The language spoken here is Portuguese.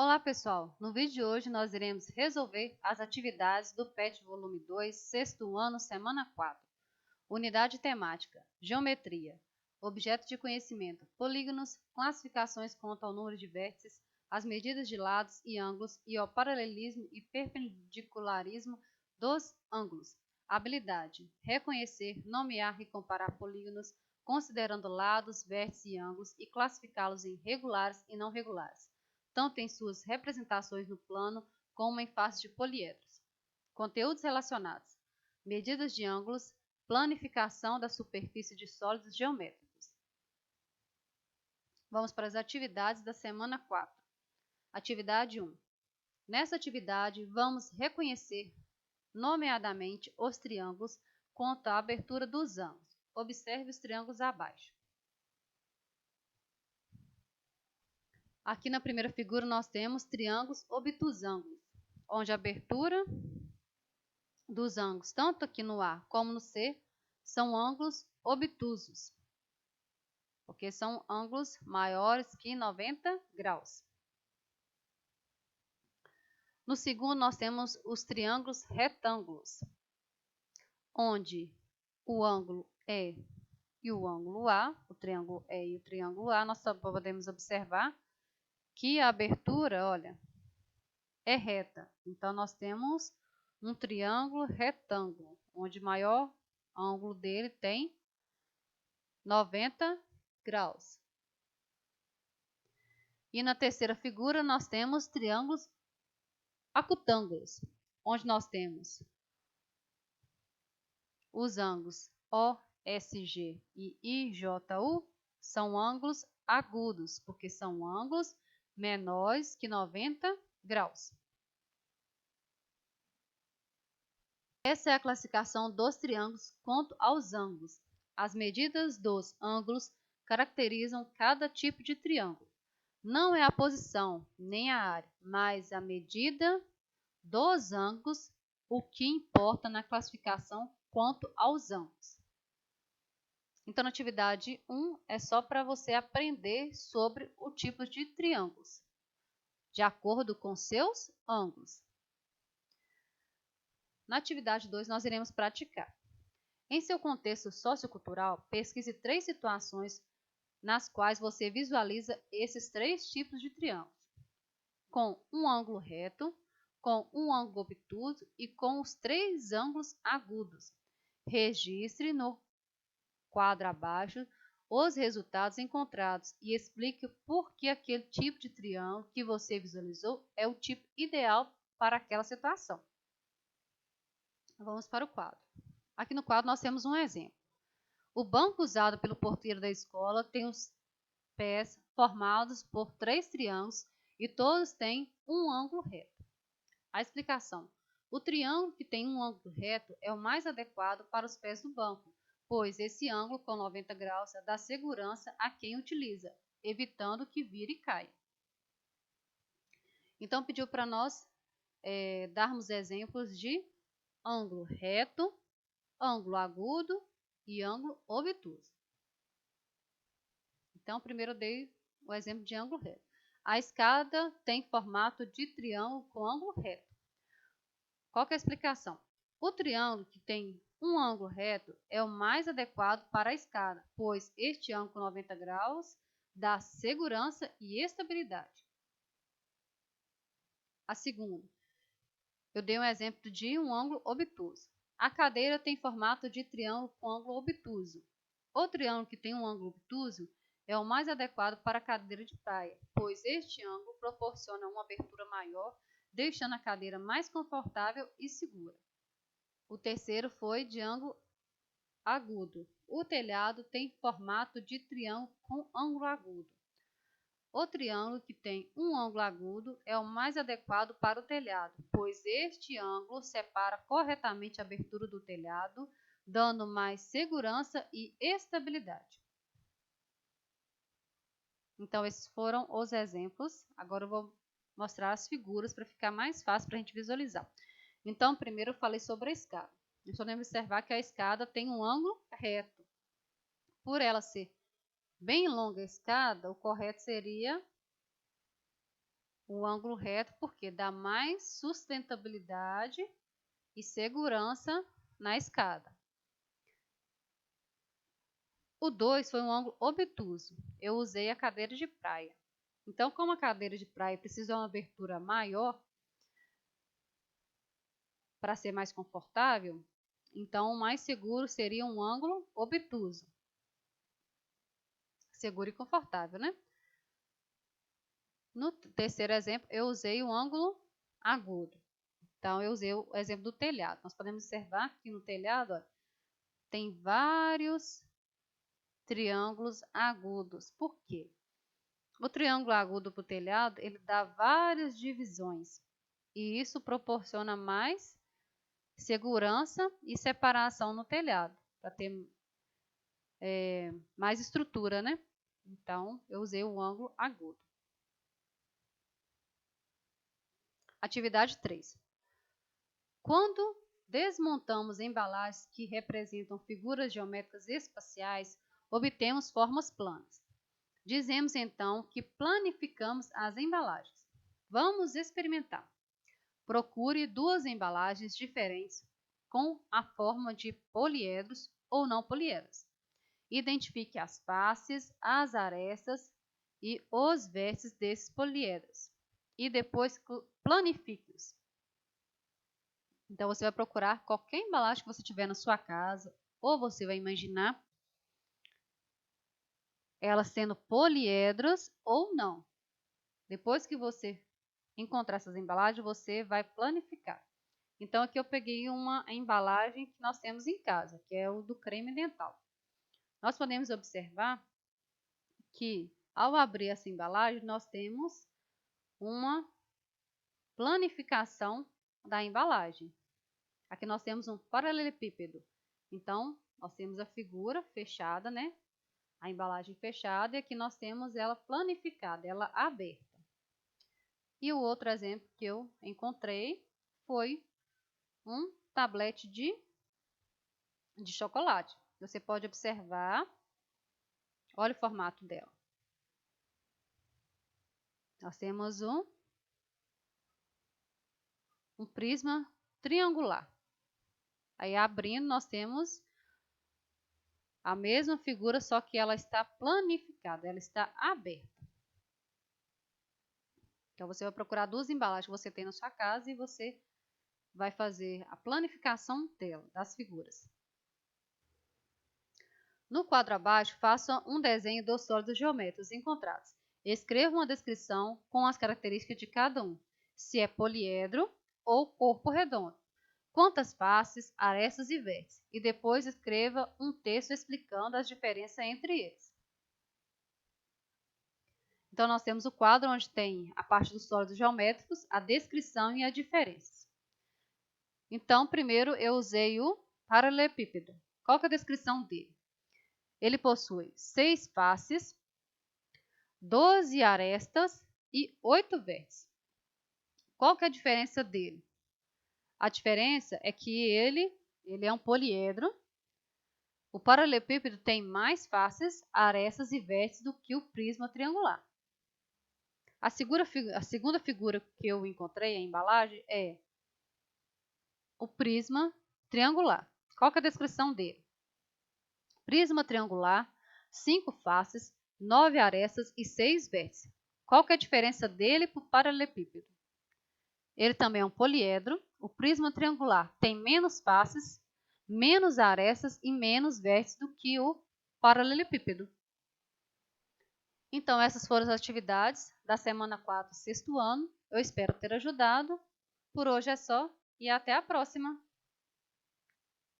Olá pessoal, no vídeo de hoje nós iremos resolver as atividades do PET volume 2, sexto ano, semana 4. Unidade temática, geometria, objeto de conhecimento, polígonos, classificações quanto ao número de vértices, as medidas de lados e ângulos e ao paralelismo e perpendicularismo dos ângulos. Habilidade, reconhecer, nomear e comparar polígonos, considerando lados, vértices e ângulos e classificá-los em regulares e não regulares, tanto em suas representações no plano como em face de poliedros. Conteúdos relacionados: medidas de ângulos, planificação da superfície de sólidos geométricos. Vamos para as atividades da semana 4. Atividade 1. Nessa atividade, vamos reconhecer, nomeadamente, os triângulos quanto à abertura dos ângulos. Observe os triângulos abaixo. Aqui na primeira figura nós temos triângulos obtusângulos, onde a abertura dos ângulos, tanto aqui no A como no C, são ângulos obtusos, porque são ângulos maiores que 90 graus. No segundo nós temos os triângulos retângulos, onde o ângulo E e o ângulo A, o triângulo E e o triângulo A, nós podemos observar que a abertura, olha, é reta. Então, nós temos um triângulo retângulo, onde o maior ângulo dele tem 90 graus. E na terceira figura, nós temos triângulos acutângulos, onde nós temos os ângulos OSG e IJU, são ângulos agudos, porque são ângulos menores que 90 graus. Essa é a classificação dos triângulos quanto aos ângulos. As medidas dos ângulos caracterizam cada tipo de triângulo. Não é a posição nem a área, mas a medida dos ângulos o que importa na classificação quanto aos ângulos. Então, na atividade 1 é só para você aprender sobre o tipo de triângulos, de acordo com seus ângulos. Na atividade 2, nós iremos praticar. Em seu contexto sociocultural, pesquise 3 situações nas quais você visualiza esses 3 tipos de triângulos, com um ângulo reto, com um ângulo obtuso e com os 3 ângulos agudos. Registre no quadro abaixo os resultados encontrados e explique por que aquele tipo de triângulo que você visualizou é o tipo ideal para aquela situação. Vamos para o quadro. Aqui no quadro nós temos um exemplo. O banco usado pelo porteiro da escola tem os pés formados por 3 triângulos e todos têm um ângulo reto. A explicação: o triângulo que tem um ângulo reto é o mais adequado para os pés do banco, pois esse ângulo com 90 graus dá segurança a quem utiliza, evitando que vire e caia. Então pediu para nós darmos exemplos de ângulo reto, ângulo agudo e ângulo obtuso. Então, primeiro eu dei o exemplo de ângulo reto. A escada tem formato de triângulo com ângulo reto. Qual que é a explicação? O triângulo que tem um ângulo reto é o mais adequado para a escada, pois este ângulo com 90 graus dá segurança e estabilidade. A segunda, eu dei um exemplo de um ângulo obtuso. A cadeira tem formato de triângulo com ângulo obtuso. O triângulo que tem um ângulo obtuso é o mais adequado para a cadeira de praia, pois este ângulo proporciona uma abertura maior, deixando a cadeira mais confortável e segura. O terceiro foi de ângulo agudo. O telhado tem formato de triângulo com ângulo agudo. O triângulo que tem um ângulo agudo é o mais adequado para o telhado, pois este ângulo separa corretamente a abertura do telhado, dando mais segurança e estabilidade. Então, esses foram os exemplos. Agora eu vou mostrar as figuras para ficar mais fácil para a gente visualizar. Então, primeiro eu falei sobre a escada. Nós podemos observar que a escada tem um ângulo reto. Por ela ser bem longa a escada, o correto seria o ângulo reto porque dá mais sustentabilidade e segurança na escada. O 2 foi um ângulo obtuso. Eu usei a cadeira de praia. Então, como a cadeira de praia precisa de uma abertura maior para ser mais confortável, então o mais seguro seria um ângulo obtuso. Seguro e confortável, né? No terceiro exemplo, eu usei o ângulo agudo. Então, eu usei o exemplo do telhado. Nós podemos observar que no telhado, ó, tem vários triângulos agudos. Por quê? O triângulo agudo para o telhado, ele dá várias divisões. E isso proporciona mais segurança e separação no telhado, para ter mais estrutura, né? Então, eu usei o ângulo agudo. Atividade 3. Quando desmontamos embalagens que representam figuras geométricas espaciais, obtemos formas planas. Dizemos então que planificamos as embalagens. Vamos experimentar. Procure duas embalagens diferentes com a forma de poliedros ou não poliedros. Identifique as faces, as arestas e os vértices desses poliedros. E depois planifique-os. Então, você vai procurar qualquer embalagem que você tiver na sua casa, ou você vai imaginar elas sendo poliedros ou não. Depois que você encontrar essas embalagens, você vai planificar. Então, aqui eu peguei uma embalagem que nós temos em casa, que é o do creme dental. Nós podemos observar que, ao abrir essa embalagem, nós temos uma planificação da embalagem. Aqui nós temos um paralelepípedo. Então, nós temos a figura fechada, né? A embalagem fechada, e aqui nós temos ela planificada, ela aberta. E o outro exemplo que eu encontrei foi um tablete de chocolate. Você pode observar, olha o formato dela. Nós temos um prisma triangular. Aí abrindo, nós temos a mesma figura, só que ela está planificada, ela está aberta. Então, você vai procurar duas embalagens que você tem na sua casa e você vai fazer a planificação dela, das figuras. No quadro abaixo, faça um desenho dos sólidos geométricos encontrados. Escreva uma descrição com as características de cada um, se é poliedro ou corpo redondo, quantas faces, arestas e vértices, e depois escreva um texto explicando as diferenças entre eles. Então, nós temos o quadro onde tem a parte dos sólidos geométricos, a descrição e as diferenças. Então, primeiro eu usei o paralelepípedo. Qual que é a descrição dele? Ele possui 6 faces, 12 arestas e 8 vértices. Qual que é a diferença dele? A diferença é que ele é um poliedro. O paralelepípedo tem mais faces, arestas e vértices do que o prisma triangular. A segunda figura que eu encontrei, a embalagem, é o prisma triangular. Qual que é a descrição dele? Prisma triangular, 5 faces, 9 arestas e 6 vértices. Qual que é a diferença dele para o paralelepípedo? Ele também é um poliedro. O prisma triangular tem menos faces, menos arestas e menos vértices do que o paralelepípedo. Então, essas foram as atividades da semana 4, sexto ano. Eu espero ter ajudado. Por hoje é só e até a próxima!